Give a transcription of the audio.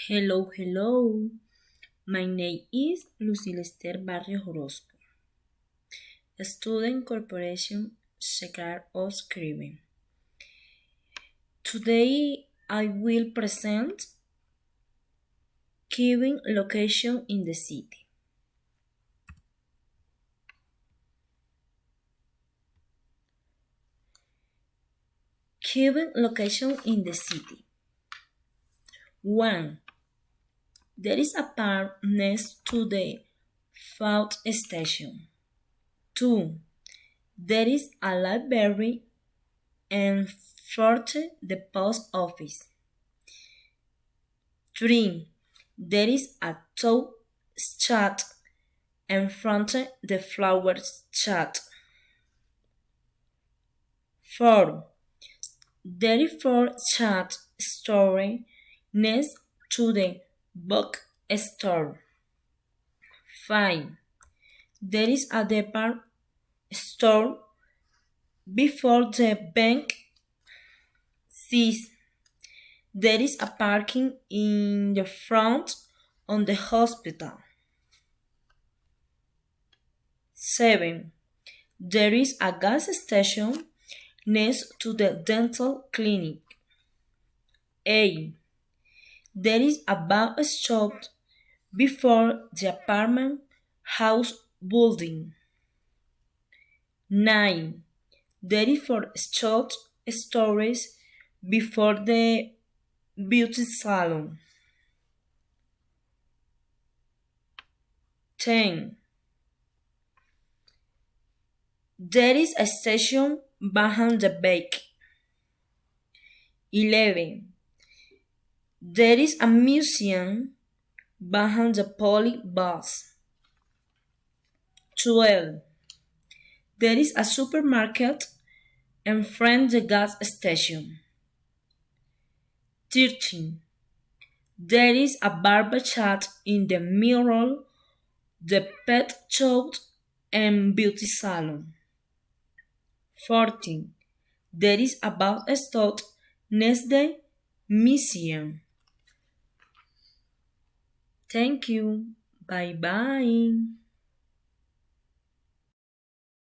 Hello, hello. My name is Lucila Esther Barrios Orozco, Student Corporation Secretary of Scriven. Today I will present Kevin location in the city. Kevin location in the city. 1. There is a park next to the South Station. 2. There is a library and 4. The post office. 3. There is a tow chat in front the flowers chat. 4. There is 4 chat store next to the book store. 5. There is a department store before the bank. 6. There is a parking in the front of the hospital. 7. There is a gas station next to the dental clinic. 8. There is a bus stop before the apartment house building. 9. There is 4 short stories before the beauty salon. 10. There is a station behind the bank. 11. There is a museum behind the police bus. 12. There is a supermarket in front of the gas station. 13. There is a barber shop in the middle, the pet shop and beauty salon. 14. There is a bus stop next the museum. Thank you. Bye bye.